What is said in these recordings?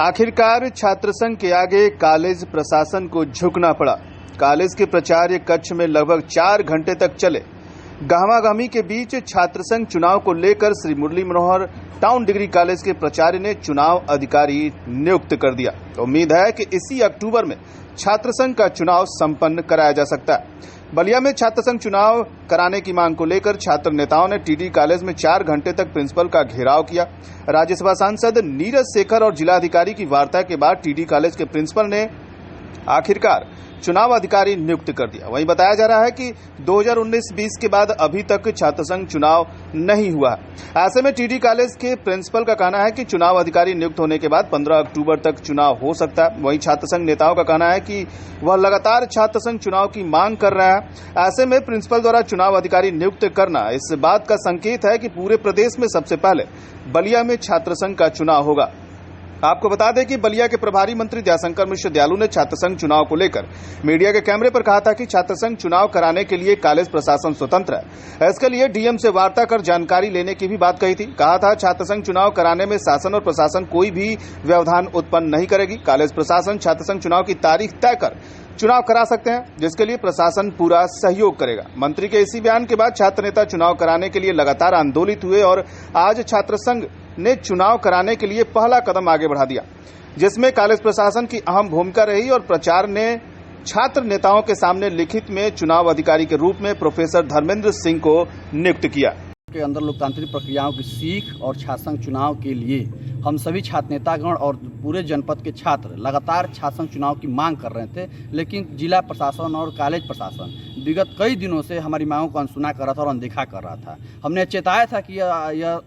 आखिरकार छात्र संघ के आगे कॉलेज प्रशासन को झुकना पड़ा। कॉलेज के प्राचार्य कक्ष में लगभग 4 घंटे तक चले गहमागहमी के बीच छात्र संघ चुनाव को लेकर Shri Murli Manohar town degree college के प्राचार्य ने चुनाव अधिकारी नियुक्त कर दिया। उम्मीद है कि इसी अक्टूबर में छात्र संघ का चुनाव संपन्न कराया जा सकता है। बलिया में छात्र संघ चुनाव कराने की मांग को लेकर छात्र नेताओं ने टीडी कॉलेज में 4 घंटे तक प्रिंसिपल का घेराव किया। राज्यसभा सांसद नीरज शेखर और जिलाधिकारी की वार्ता के बाद टीडी कॉलेज के प्रिंसिपल ने आखिरकार चुनाव अधिकारी नियुक्त कर दिया। वहीं बताया जा रहा है कि 2019-20 के बाद अभी तक छात्र संघ चुनाव नहीं हुआ है। ऐसे में टीडी कॉलेज के प्रिंसिपल का कहना है कि चुनाव अधिकारी नियुक्त होने के बाद 15 अक्टूबर तक चुनाव हो सकता है। वहीं छात्र संघ नेताओं का कहना है कि वह लगातार छात्र संघ चुनाव की मांग कर रहा है। ऐसे में प्रिंसिपल द्वारा चुनाव अधिकारी नियुक्त करना इस बात का संकेत है कि पूरे प्रदेश में सबसे पहले बलिया में छात्र संघ का चुनाव होगा। आपको बता दें कि बलिया के प्रभारी मंत्री दयाशंकर मिश्र दयालु ने छात्र संघ चुनाव को लेकर मीडिया के कैमरे पर कहा था कि छात्र संघ चुनाव कराने के लिए कॉलेज प्रशासन स्वतंत्र है। इसके लिए डीएम से वार्ता कर जानकारी लेने की भी बात कही थी। कहा था छात्र संघ चुनाव कराने में शासन और प्रशासन कोई भी व्यवधान उत्पन्न नहीं करेगी। कॉलेज प्रशासन छात्र संघ चुनाव की तारीख तय कर चुनाव करा सकते हैं, जिसके लिए प्रशासन पूरा सहयोग करेगा। मंत्री के इसी बयान के बाद छात्र नेता चुनाव कराने के लिए लगातार आंदोलित हुए और आज छात्र संघ ने चुनाव कराने के लिए पहला कदम आगे बढ़ा दिया, जिसमें कॉलेज प्रशासन की अहम भूमिका रही और प्राचार्य ने छात्र नेताओं के सामने लिखित में चुनाव अधिकारी के रूप में प्रोफेसर धर्मेंद्र सिंह को नियुक्त किया। के अंदर लोकतांत्रिक प्रक्रियाओं की सीख और छात्र संघ चुनाव के लिए हम सभी छात्र नेतागण और पूरे जनपद के छात्र लगातार छात्र संघ चुनाव की मांग कर रहे थे, लेकिन जिला प्रशासन और कॉलेज प्रशासन विगत कई दिनों से हमारी मांगों को अनसुना कर रहा था और अनदेखा कर रहा था। हमने चेताया था कि यह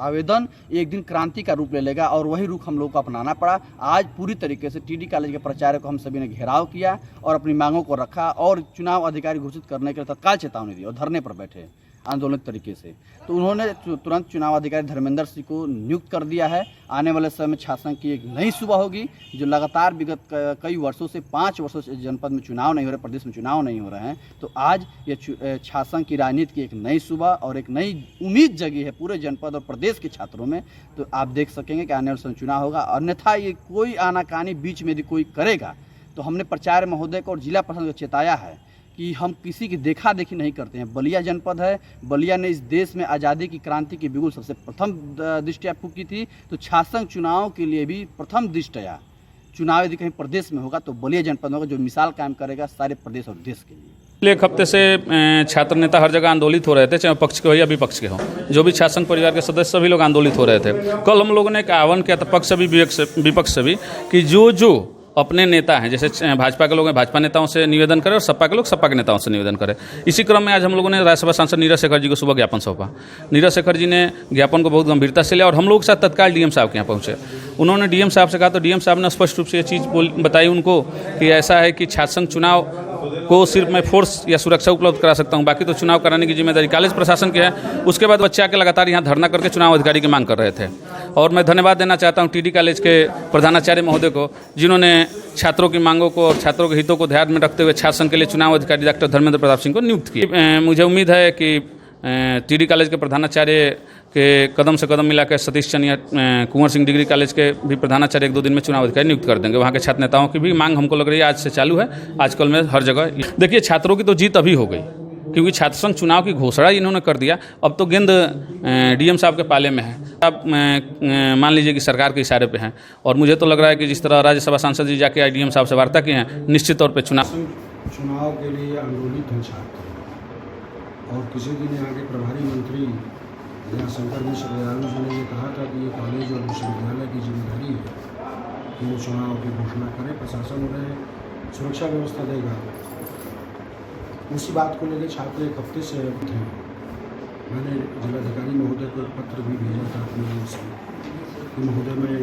आवेदन एक दिन क्रांति का रूप ले लेगा और वही रुख हम लोगों को अपनाना पड़ा। आज पूरी तरीके से टीडी कॉलेज के प्राचार्य को हम सभी ने घेराव किया और अपनी मांगों को रखा और चुनाव अधिकारी घोषित करने के लिए तत्काल चेतावनी दी और धरने पर बैठे आंदोलित तरीके से। तो उन्होंने तुरंत चुनाव अधिकारी धर्मेंद्र सिंह को नियुक्त कर दिया है। आने वाले समय में छात्र संघ की एक नई सुबह होगी, जो लगातार विगत कई वर्षों से 5 वर्षों से जनपद में चुनाव नहीं हो रहे, प्रदेश में चुनाव नहीं हो रहे हैं। तो आज ये छात्र संघ की राजनीति की एक नई सुबह और एक नई उम्मीद जगी है पूरे जनपद और प्रदेश के छात्रों में। तो आप देख सकेंगे कि आने वाले समय चुनाव होगा, अन्यथा ये कोई आनाकानी बीच में यदि कोई करेगा तो हमने प्राचार्य महोदय को और जिला प्रशासन को चेताया है कि हम किसी की देखा देखी नहीं करते हैं। बलिया जनपद है, बलिया ने इस देश में आज़ादी की क्रांति की बिगुल सबसे प्रथम दृष्टया फूकी थी। तो छात्र संघ चुनाव के लिए भी प्रथम दृष्टया चुनाव यदि कहीं प्रदेश में होगा तो बलिया जनपद होगा, जो मिसाल कायम करेगा सारे प्रदेश और देश के लिए। एक हफ्ते से छात्र नेता हर जगह आंदोलित हो रहे थे, चाहे पक्ष के हो या विपक्ष के हो। जो भी छात्र संघ परिवार के सदस्य सभी लोग आंदोलित हो रहे थे। कल हम लोगों ने एक आह्वान किया था पक्ष से भी विपक्ष से भी कि जो अपने नेता हैं, जैसे भाजपा के लोग हैं भाजपा नेताओं से निवेदन करें और सपा के लोग सपा के नेताओं से निवेदन करें। इसी क्रम में आज हम लोगों ने राज्यसभा सांसद नीरज शेखर जी को सुबह ज्ञापन सौंपा। नीरज शेखर जी ने ज्ञापन को बहुत गंभीरता से लिया और हम लोग के साथ तत्काल डीएम साहब के यहाँ पहुँचे। उन्होंने डीएम साहब से कहा तो डीएम साहब ने स्पष्ट रूप से ये चीज़ बताई उनको कि ऐसा है कि छात्र संघ चुनाव को सिर्फ मैं फोर्स या सुरक्षा उपलब्ध करा सकता हूं, बाकी तो चुनाव कराने की जिम्मेदारी कॉलेज प्रशासन की है। उसके बाद बच्चे आके लगातार यहाँ धरना करके चुनाव अधिकारी की मांग कर रहे थे। और मैं धन्यवाद देना चाहता हूं टीडी कॉलेज के प्रधानाचार्य महोदय को, जिन्होंने छात्रों की मांगों को और छात्रों के हितों को ध्यान में रखते हुए छात्र संघ के लिए चुनाव अधिकारी डॉक्टर धर्मेंद्र प्रताप सिंह को नियुक्त किया। मुझे उम्मीद है कि टीडी कॉलेज के प्रधानाचार्य के कदम से कदम मिलाकर सतीश चनिया कुंवर सिंह डिग्री कॉलेज के भी प्रधानाचार्य 1-2 दिन में चुनाव अधिकारी नियुक्त कर देंगे। वहाँ के छात्र नेताओं की भी मांग हमको लग रही है आज से चालू है। आजकल में हर जगह देखिए छात्रों की तो जीत अभी हो गई, क्योंकि छात्र संघ चुनाव की घोषणा इन्होंने कर दिया। अब तो गेंद डीएम साहब के पाले में है। अब मान लीजिए कि सरकार के इशारे पे हैं और मुझे तो लग रहा है कि जिस तरह राज्यसभा सांसद जी जाके डीएम साहब से वार्ता की हैं, निश्चित तौर पर चुनाव के लिए आंदोलित हैं छात्र। और किसी दिन यहाँ के प्रभारी मंत्री दयाशंकर मिश्र दयालु जी ने ये कहा था कि ये कॉलेज और विश्वविद्यालय की जिम्मेदारी है कि वो चुनाव की घोषणा करें, प्रशासन उन्हें सुरक्षा व्यवस्था देगा। उसी बात को लेकर छात्र एक हफ्ते से थे। मैंने जिलाधिकारी महोदय को एक पत्र भी भेजा था अपने ओर से कि महोदय में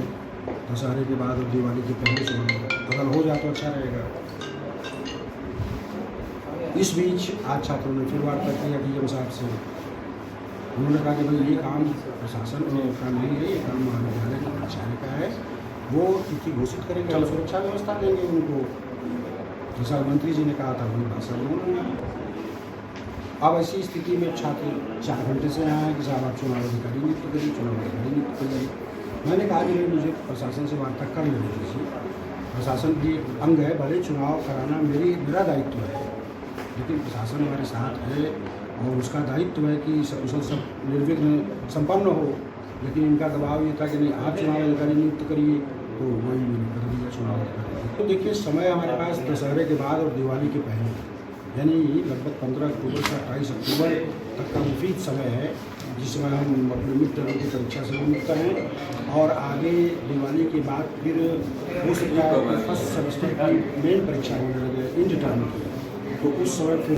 दशहरे के बाद और दिवाली के पहले चुनाव अगर हो जाए तो अच्छा रहेगा। इस बीच आज छात्रों ने फिर वार्ता किया डीएम साहब से। उन्होंने कहा कि भाई ये काम प्रशासन का नहीं है, ये काम महाविद्यालय के प्राचार्य का है, वो तिथि घोषित करेंगे, हम सुरक्षा व्यवस्था देंगे उनको। जैसा मंत्री जी ने कहा था वही भाषण उन्होंने। अब ऐसी स्थिति में छात्र 4 घंटे से आए हैं कि साहब आप चुनाव अधिकारी नियुक्त करिए, चुनाव अधिकारी नियुक्त करिए। मैंने कहा कि मुझे प्रशासन से वार्ता कर लेनी चाहिए, प्रशासन की अंग है, भले चुनाव कराना मेरा दायित्व है, लेकिन प्रशासन हमारे साथ है और उसका दायित्व है कि सब निर्विघ्न संपन्न हो। लेकिन इनका दबाव ये था कि नहीं, आप चुनाव अधिकारी नियुक्त करिए, तो वही मैंने कर दिया चुनाव अधिकारी। तो देखिए, समय हमारे पास दशहरे के बाद और दिवाली के पहले, यानी लगभग 15 अक्टूबर से 28 अक्टूबर तक का मुफीद समय है, जिसमें हम अपने मिड टर्म की परीक्षा से मुक्त हैं और आगे दिवाली के बाद फिर हो सकता है फर्स्ट सेमेस्टर की मेन परीक्षा होने लगे इंड टर्म की, तो उस समय फिर